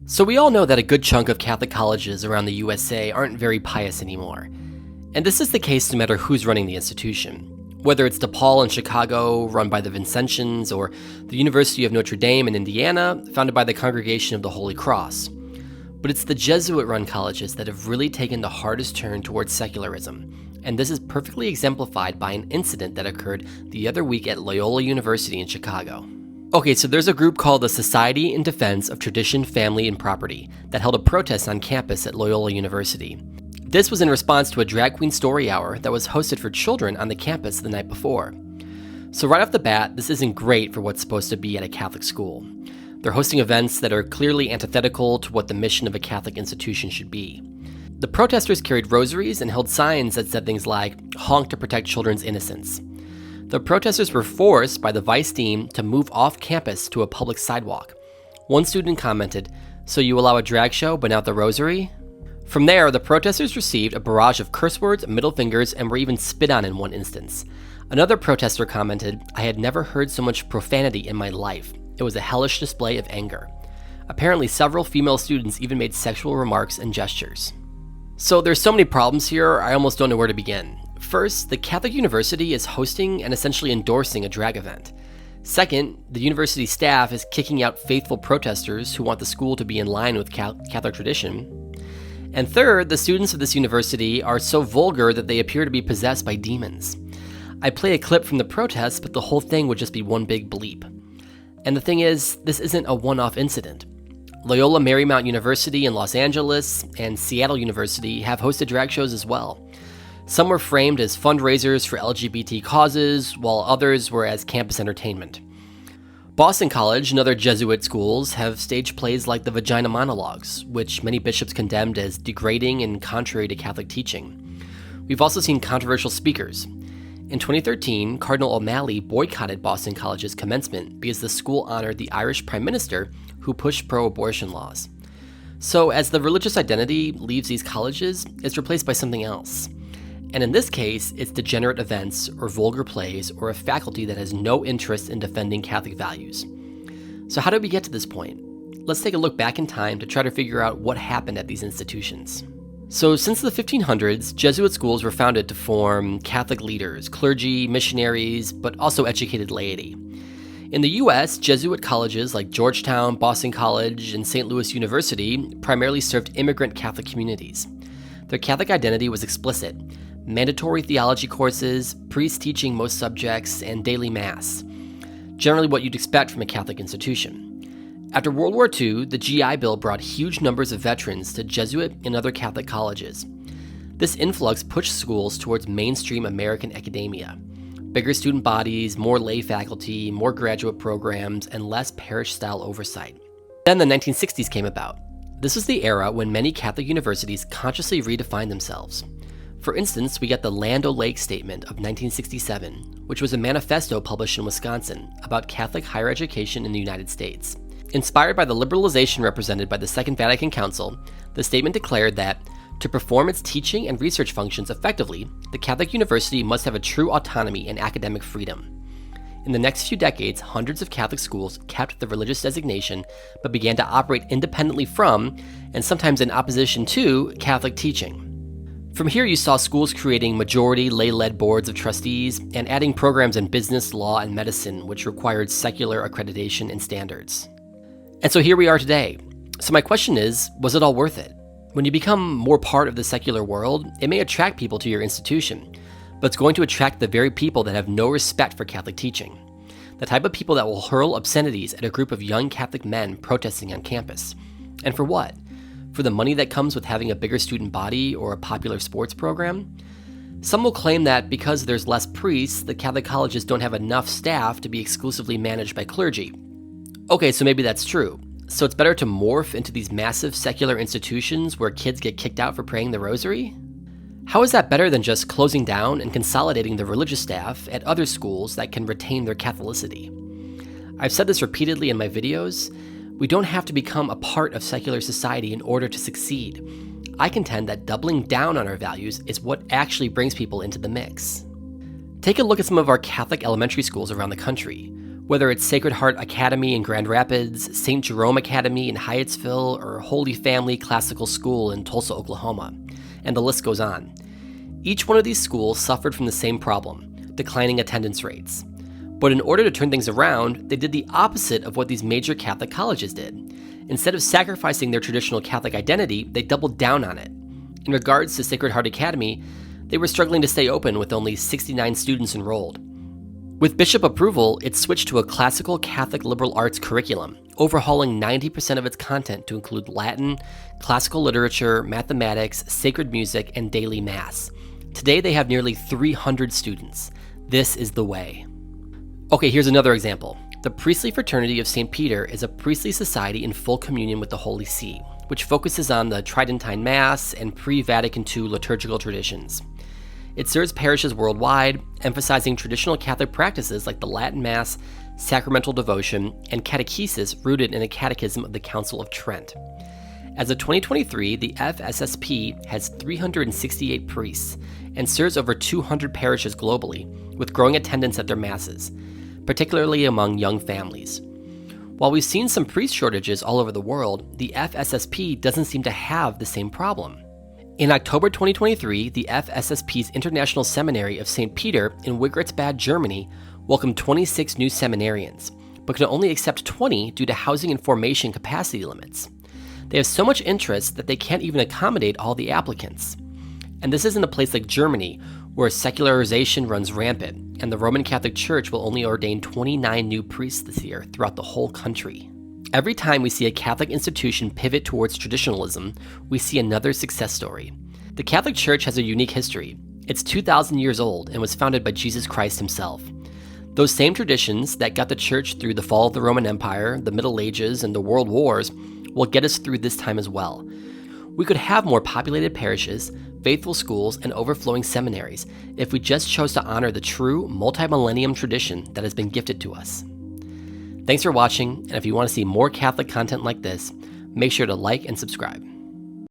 So we all know that a good chunk of Catholic colleges around the USA aren't very pious anymore. And this is the case no matter who's running the institution. Whether it's DePaul in Chicago, run by the Vincentians, or the University of Notre Dame in Indiana, founded by the Congregation of the Holy Cross. But it's the Jesuit-run colleges that have really taken the hardest turn towards secularism. And this is perfectly exemplified by an incident that occurred the other week at Loyola University in Chicago. Okay, so there's a group called the Society in Defense of Tradition, Family, and Property that held a protest on campus at Loyola University. This was in response to a drag queen story hour that was hosted for children on the campus the night before. So right off the bat, this isn't great for what's supposed to be at a Catholic school. They're hosting events that are clearly antithetical to what the mission of a Catholic institution should be. The protesters carried rosaries and held signs that said things like, "Honk to protect children's innocence." The protesters were forced by the vice dean to move off campus to a public sidewalk. One student commented, "So you allow a drag show but not the rosary?" From there, the protesters received a barrage of curse words, middle fingers, and were even spit on in one instance. Another protester commented, "I had never heard so much profanity in my life. It was a hellish display of anger." Apparently, several female students even made sexual remarks and gestures. So there's so many problems here, I almost don't know where to begin. First, the Catholic University is hosting and essentially endorsing a drag event. Second, the university staff is kicking out faithful protesters who want the school to be in line with Catholic tradition. And third, the students of this university are so vulgar that they appear to be possessed by demons. I play a clip from the protest, but the whole thing would just be one big bleep. And the thing is, this isn't a one-off incident. Loyola Marymount University in Los Angeles and Seattle University have hosted drag shows as well. Some were framed as fundraisers for LGBT causes, while others were as campus entertainment. Boston College and other Jesuit schools have staged plays like the Vagina Monologues, which many bishops condemned as degrading and contrary to Catholic teaching. We've also seen controversial speakers. In 2013, Cardinal O'Malley boycotted Boston College's commencement because the school honored the Irish Prime Minister who pushed pro-abortion laws. So as the religious identity leaves these colleges, it's replaced by something else. And in this case, it's degenerate events or vulgar plays or a faculty that has no interest in defending Catholic values. So how did we get to this point? Let's take a look back in time to try to figure out what happened at these institutions. So since the 1500s, Jesuit schools were founded to form Catholic leaders, clergy, missionaries, but also educated laity. In the US, Jesuit colleges like Georgetown, Boston College, and St. Louis University primarily served immigrant Catholic communities. Their Catholic identity was explicit: mandatory theology courses, priests teaching most subjects, and daily mass. Generally what you'd expect from a Catholic institution. After World War II, the GI Bill brought huge numbers of veterans to Jesuit and other Catholic colleges. This influx pushed schools towards mainstream American academia. Bigger student bodies, more lay faculty, more graduate programs, and less parish-style oversight. Then the 1960s came about. This was the era when many Catholic universities consciously redefined themselves. For instance, we get the Land O'Lake Statement of 1967, which was a manifesto published in Wisconsin about Catholic higher education in the United States. Inspired by the liberalization represented by the Second Vatican Council, the statement declared that, to perform its teaching and research functions effectively, the Catholic University must have a true autonomy and academic freedom. In the next few decades, hundreds of Catholic schools kept the religious designation, but began to operate independently from, and sometimes in opposition to, Catholic teaching. From here, you saw schools creating majority lay-led boards of trustees and adding programs in business, law, and medicine, which required secular accreditation and standards. And so here we are today. So my question is, was it all worth it? When you become more part of the secular world, it may attract people to your institution, but it's going to attract the very people that have no respect for Catholic teaching. The type of people that will hurl obscenities at a group of young Catholic men protesting on campus. And for what? For the money that comes with having a bigger student body or a popular sports program? Some will claim that because there's less priests, the Catholic colleges don't have enough staff to be exclusively managed by clergy. Okay, so maybe that's true. So it's better to morph into these massive secular institutions where kids get kicked out for praying the rosary? How is that better than just closing down and consolidating the religious staff at other schools that can retain their Catholicity? I've said this repeatedly in my videos. We don't have to become a part of secular society in order to succeed. I contend that doubling down on our values is what actually brings people into the mix. Take a look at some of our Catholic elementary schools around the country. Whether it's Sacred Heart Academy in Grand Rapids, St. Jerome Academy in Hyattsville, or Holy Family Classical School in Tulsa, Oklahoma, and the list goes on. Each one of these schools suffered from the same problem, declining attendance rates. But in order to turn things around, they did the opposite of what these major Catholic colleges did. Instead of sacrificing their traditional Catholic identity, they doubled down on it. In regards to Sacred Heart Academy, they were struggling to stay open with only 69 students enrolled. With bishop approval, it switched to a classical Catholic liberal arts curriculum, overhauling 90% of its content to include Latin, classical literature, mathematics, sacred music, and daily mass. Today they have nearly 300 students. This is the way. Okay, here's another example. The Priestly Fraternity of St. Peter is a priestly society in full communion with the Holy See, which focuses on the Tridentine Mass and pre-Vatican II liturgical traditions. It serves parishes worldwide, emphasizing traditional Catholic practices like the Latin Mass, sacramental devotion, and catechesis rooted in a catechism of the Council of Trent. As of 2023, the FSSP has 368 priests and serves over 200 parishes globally, with growing attendance at their masses, particularly among young families. While we've seen some priest shortages all over the world, the FSSP doesn't seem to have the same problem. In October 2023, the FSSP's International Seminary of St. Peter in Wiggertsbad, Germany, welcomed 26 new seminarians, but could only accept 20 due to housing and formation capacity limits. They have so much interest that they can't even accommodate all the applicants. And this isn't a place like Germany, where secularization runs rampant, and the Roman Catholic Church will only ordain 29 new priests this year throughout the whole country. Every time we see a Catholic institution pivot towards traditionalism, we see another success story. The Catholic Church has a unique history. It's 2,000 years old and was founded by Jesus Christ himself. Those same traditions that got the Church through the fall of the Roman Empire, the Middle Ages, and the World Wars will get us through this time as well. We could have more populated parishes, faithful schools, and overflowing seminaries if we just chose to honor the true multi-millennium tradition that has been gifted to us. Thanks for watching, and if you want to see more Catholic content like this, make sure to like and subscribe.